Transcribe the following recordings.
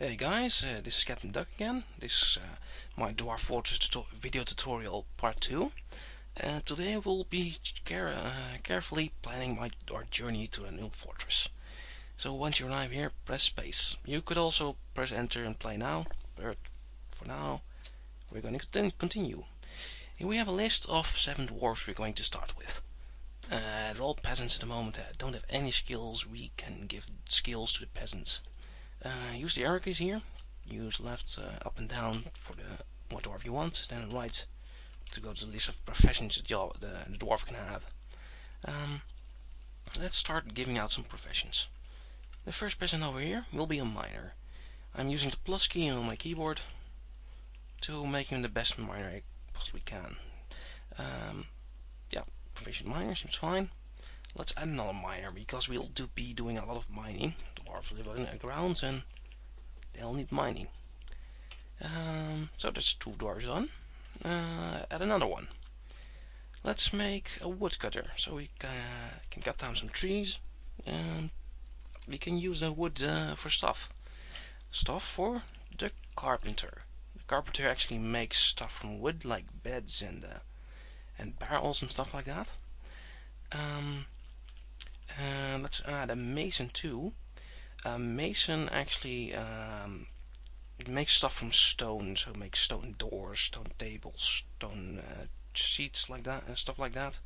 Hey guys, this is Captain Duck again. This is my Dwarf Fortress video tutorial part 2. And today we'll be carefully planning our journey to a new fortress. So once you arrive here, press space. You could also press enter and play now, but for now we're going to continue. Here we have a list of 7 dwarves we're going to start with. They're all peasants at the moment, don't have any skills. We can give skills to the peasants. Use the arrow keys here. Use left up and down for what dwarf you want, then right to go to the list of professions that the dwarf can have. Let's start giving out some professions. The first peasant over here will be a miner. I'm using the plus key on my keyboard to make him the best miner I possibly can. Yeah, proficient miner seems fine. Let's add another miner because we'll be doing a lot of mining. Dwarves live in the ground and they'll need mining. So there's 2 dwarves done. Add another one. Let's make a woodcutter so we can cut down some trees and we can use the wood for stuff. Stuff for the carpenter. The carpenter actually makes stuff from wood like beds and barrels and stuff like that. Let's add a mason too. A mason actually makes stuff from stone, so makes stone doors, stone tables, stone sheets like that, and stuff like that.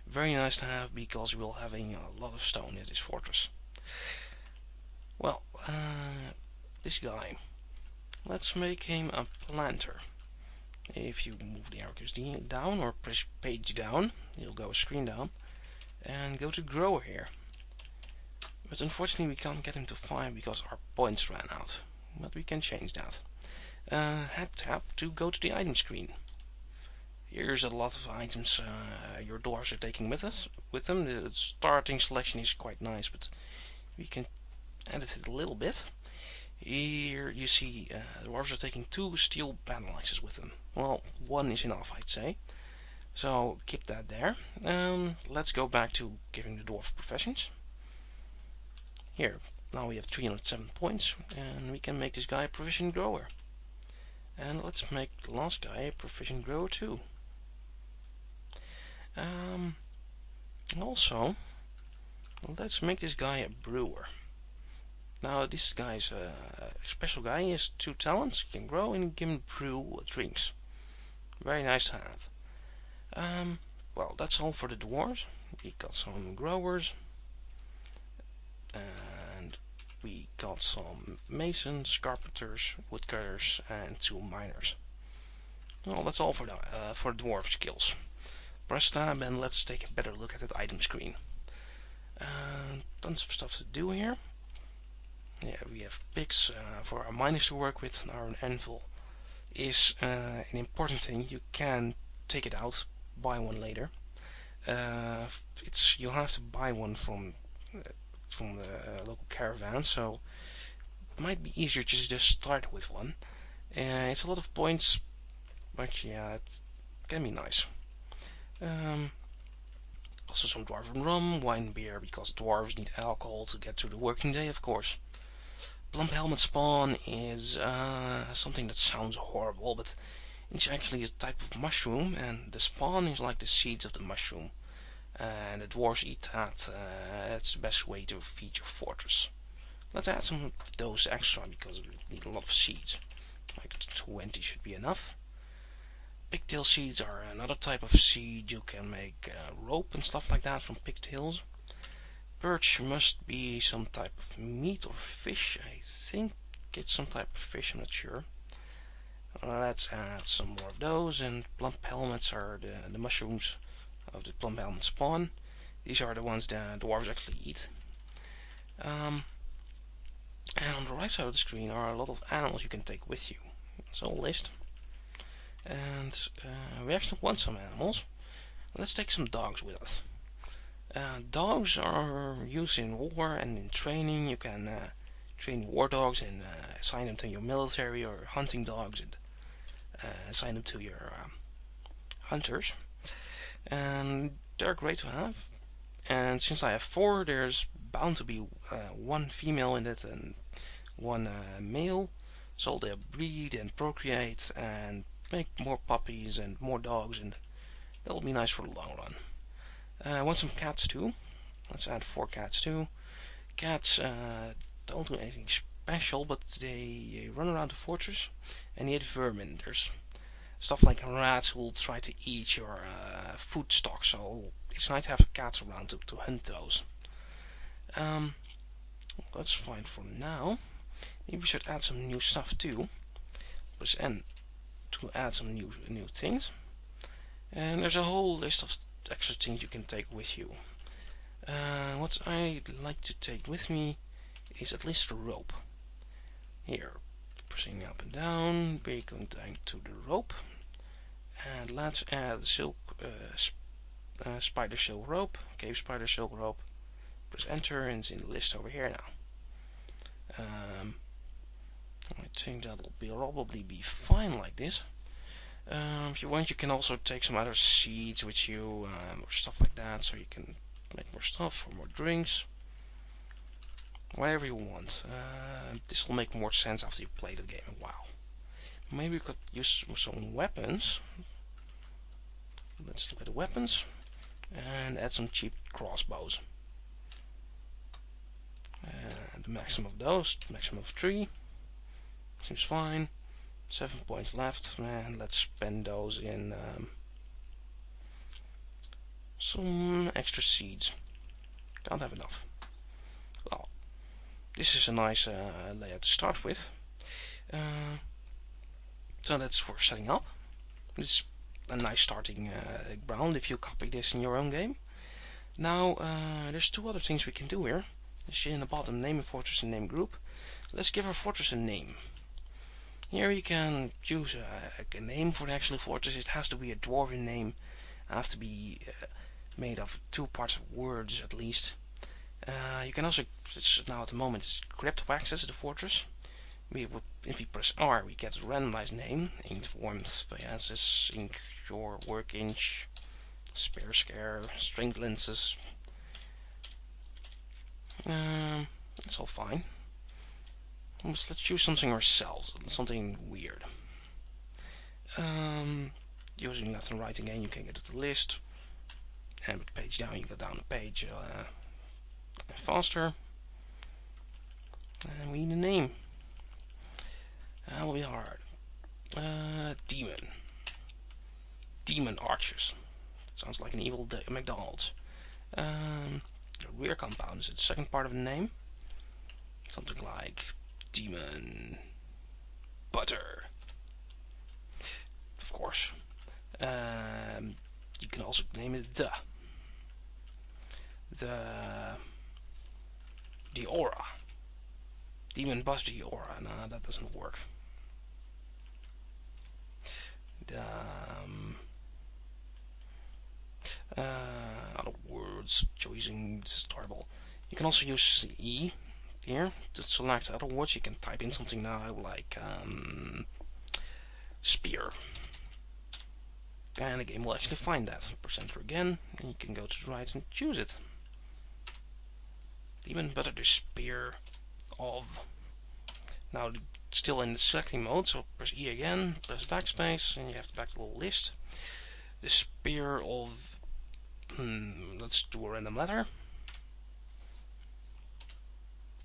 Very nice to have because we'll having a lot of stone in this fortress. Well, this guy, let's make him a planter. If you move the arrow keys down or press page down, you'll go a screen down and go to grower here. But unfortunately we can't get him to 5 because our points ran out. But we can change that. Head tab to go to the item screen. Here's a lot of items your dwarves are taking with them. The starting selection is quite nice, but we can edit it a little bit. Here you see the dwarves are taking 2 steel battle axes with them. Well, 1 is enough, I'd say. So keep that there. Let's go back to giving the dwarf professions. Here, now we have 307 points, and we can make this guy a proficient grower. And let's make the last guy a proficient grower too. Also, let's make this guy a brewer. Now this guy's a special guy. He has 2 talents. He can grow and can brew drinks. Very nice to have. Well, that's all for the dwarves. We got some growers. And we got some masons, carpenters, woodcutters, and 2 miners. Well, that's all for the dwarf skills. Press tab and let's take a better look at that item screen. Tons of stuff to do here. Yeah, we have picks for our miners to work with. Our anvil is an important thing. You can take it out, buy one later. You'll have to buy one from the local caravan, so it might be easier to just start with one. It's a lot of points, but yeah, it can be nice. Also some dwarven rum, wine, beer, because dwarves need alcohol to get through the working day, of course. Plump helmet spawn is something that sounds horrible, but it's actually a type of mushroom, and the spawn is like the seeds of the mushroom. And the dwarves eat that. It's the best way to feed your fortress. Let's add some of those extra because we need a lot of seeds. Like 20 should be enough. Pigtail seeds are another type of seed. You can make rope and stuff like that from pigtails. Birch must be some type of meat or fish. I think it's some type of fish, I'm not sure. Let's add some more of those, and plump helmets are the mushrooms of the plump helmet spawn. These are the ones the dwarves actually eat. And on the right side of the screen are a lot of animals you can take with you. It's a list. And we actually want some animals. Let's take some dogs with us. Dogs are used in war and in training. You can train war dogs and assign them to your military, or hunting dogs and assign them to your hunters. And they're great to have. And since I have 4, there's bound to be 1 female in it and one male, so they'll breed and procreate and make more puppies and more dogs, and that'll be nice for the long run. I want some cats too. Let's add 4 cats too. Cats don't do anything special, but they run around the fortress and eat vermin. There's stuff like rats who will try to eat your food stock, so it's nice to have cats around to hunt those. That's fine for now. Maybe we should add some new stuff too. Press N to add some new things. And there's a whole list of extra things you can take with you. What I'd like to take with me is at least a rope. Here, pressing up and down, we're going down to the rope. And let's add silk, spider silk rope, cave spider silk rope. Press enter and it's in the list over here now. I think that'll probably be fine like this. If you want, you can also take some other seeds with you, or stuff like that, so you can make more stuff or more drinks. Whatever you want. This will make more sense after you play the game a while. Maybe we could use some weapons. Let's look at the weapons and add some cheap crossbows. The maximum of those, maximum of 3. Seems fine. 7 points left, and let's spend those in some extra seeds. Can't have enough. Well, this is a nice layout to start with. So that's for setting up. It's a nice starting ground if you copy this in your own game. Now, there's 2 other things we can do here. You see in the bottom, name a fortress and name group. Let's give our fortress a name. Here you can choose a name for the actual fortress. It has to be a dwarven name. It has to be made of 2 parts of words at least. You can also, now at the moment, it's crypt to access the fortress. If we press R, we get a randomized name. Inked warmth, Viasis, ink your work inch, spare scare, string lenses. It's all fine. Let's choose something ourselves, something weird. Using left and right again, you can get to the list. And with page down, you go down the page faster. And we need a name. That'll be hard. Demon. Demon Archers. Sounds like an evil McDonald's. The rear compound is the second part of the name. Something like Demon Butter. Of course. You can also name it the Aura. Demon Butter the Aura. Nah, that doesn't work. Other words, choosing, this is terrible. You can also use E here to select other words. You can type in something now like spear, and the game will actually find that. Press enter again, and you can go to the right and choose it. Even better, the spear of. Now still in the selecting mode, so press E again, press backspace, and you have to back to the little list. The spear of. Let's do a random letter.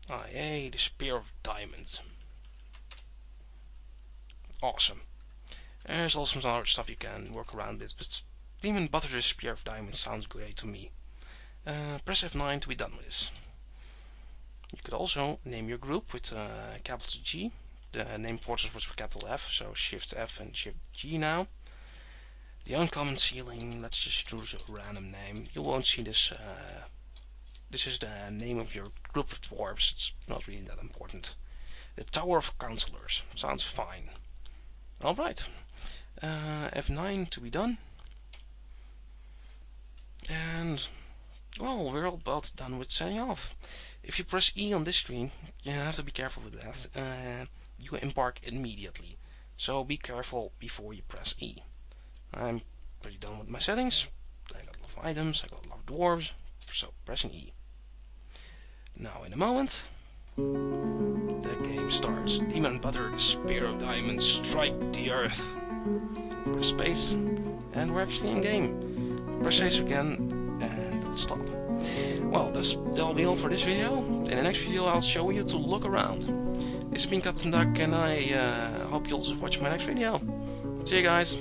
IA, the spear of diamonds. Awesome. There's also some other stuff you can work around with, but Demon Butter the Spear of Diamonds sounds great to me. Press F9 to be done with this. You could also name your group with capital G. The name fortress was with capital F, so Shift F and Shift G now. The uncommon ceiling, let's just choose a random name. You won't see this. This is the name of your group of dwarves. It's not really that important. The Tower of Counselors. Sounds fine. Alright. F9 to be done. And, well, we're about done with setting off. If you press E on this screen, you have to be careful with that. You embark immediately. So be careful before you press E. I'm pretty done with my settings. I got a lot of items, I got a lot of dwarves, so pressing E. Now in a moment, the game game starts. Demon butter, the spear of diamonds, strike the earth. Press space, and we're actually in game. Press space again, and stop. Well, that'll be all for this video. In the next video I'll show you to look around. This has been Captain Duck, and I hope you'll watch my next video. See you guys.